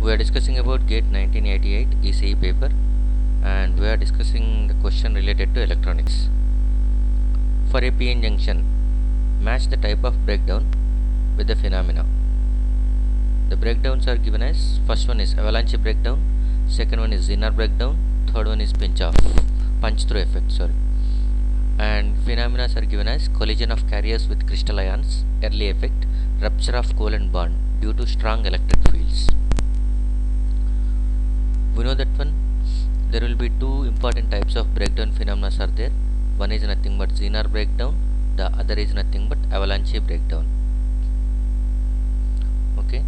We are discussing about GATE 1988 ECE paper, and we are discussing the question related to electronics. For a PN junction, match the type of breakdown with the phenomena. The breakdowns are given as: first one is avalanche breakdown, second one is Zener breakdown, third one is punch through effect. And phenomena are given as collision of carriers with crystal ions, early effect, rupture of covalent bond due to strong electric fields. We know that there will be two important types of breakdown phenomena are there. One is nothing but Zener breakdown, the other is nothing but avalanche breakdown. Okay,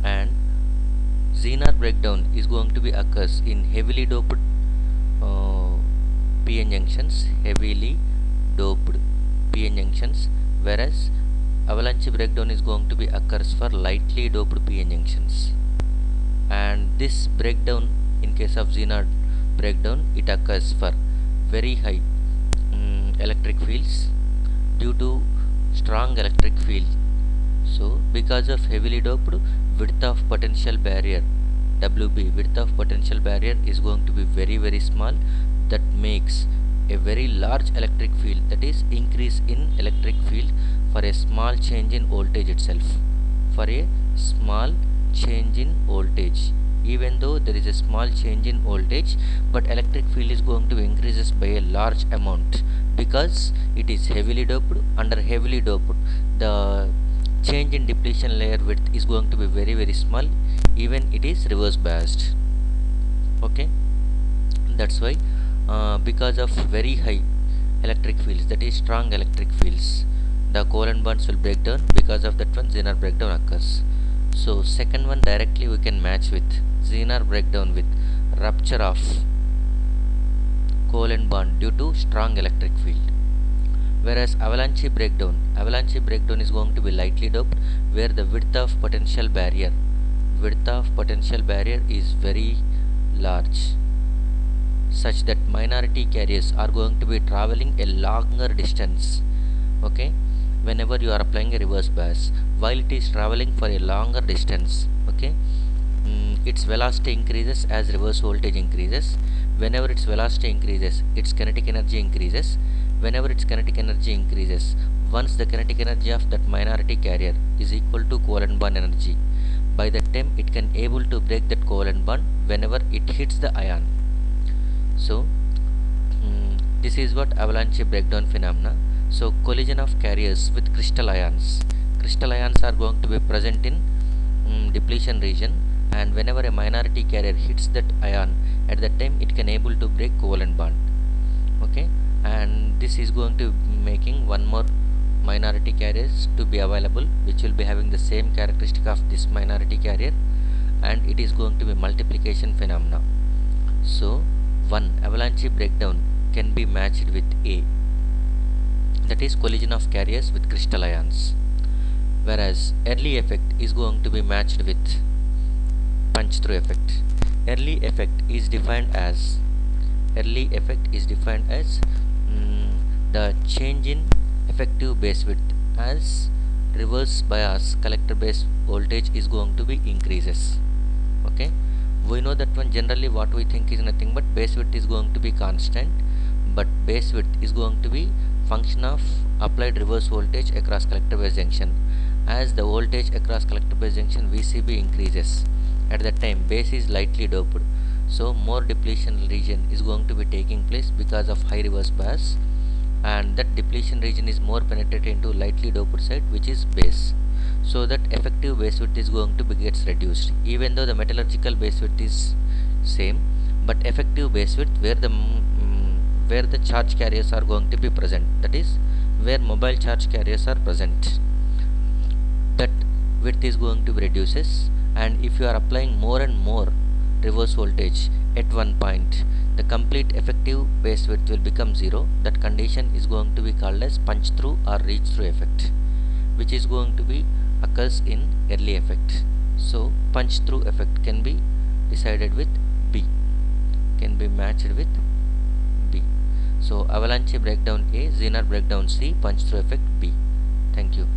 and Zener breakdown is going to be occurs in heavily doped PN junctions, whereas avalanche breakdown is going to be occurs for lightly doped PN junctions. And this breakdown, in case of Zener breakdown, it occurs for very high electric fields due to strong electric field. So because of heavily doped, width of potential barrier WB, width of potential barrier is going to be very small. That makes a very large electric field, that is increase in electric field for a small change in voltage itself. For a small change in voltage, even though there is a small change in voltage, but electric field is going to increases by a large amount because it is heavily doped. Under heavily doped, the change in depletion layer width is going to be very small, even it is reverse biased. Okay, that's why because of very high electric fields, that is strong electric fields, the covalent bonds will break down. Because of that Zener breakdown occurs. So second one directly we can match with Zener breakdown with rupture of covalent bond due to strong electric field. Whereas avalanche breakdown is going to be lightly doped, where the width of potential barrier is very large, such that minority carriers are going to be traveling a longer distance. Okay, whenever you are applying a reverse bias, while it is traveling for a longer distance, okay, its velocity increases as reverse voltage increases. Whenever its velocity increases, its kinetic energy increases. Whenever its kinetic energy increases, once the kinetic energy of that minority carrier is equal to covalent bond energy, by that time it can able to break that covalent bond whenever it hits the ion. So this is what avalanche breakdown phenomena. So collision of carriers with crystal ions. Crystal ions are going to be present in depletion region, and whenever a minority carrier hits that ion, at that time it can able to break covalent bond. Okay, and this is going to be making one more minority carriers to be available, which will be having the same characteristic of this minority carrier, and it is going to be multiplication phenomena. So one avalanche breakdown can be matched with A, that is collision of carriers with crystal ions, whereas early effect is going to be matched with punch through effect. Early effect is defined as the change in effective base width as reverse bias collector base voltage is going to be increases. Okay, we know that generally what we think is nothing but base width is going to be constant, but base width is going to be function of applied reverse voltage across collector base junction. As the voltage across collector base junction VCB increases, at that time base is lightly doped, so more depletion region is going to be taking place because of high reverse bias, and that depletion region is more penetrated into lightly doped side, which is base, so that effective base width is going to be gets reduced, even though the metallurgical base width is same, but effective base width where the charge carriers are going to be present, that is where mobile charge carriers are present, that width is going to be reduces. And if you are applying more and more reverse voltage at one point, the complete effective base width will become 0. That condition is going to be called as punch through or reach through effect, which is going to be occurs in early effect. So punch through effect can be decided with B, can be matched with B. So avalanche breakdown A, Zener breakdown C, punch through effect B. Thank you.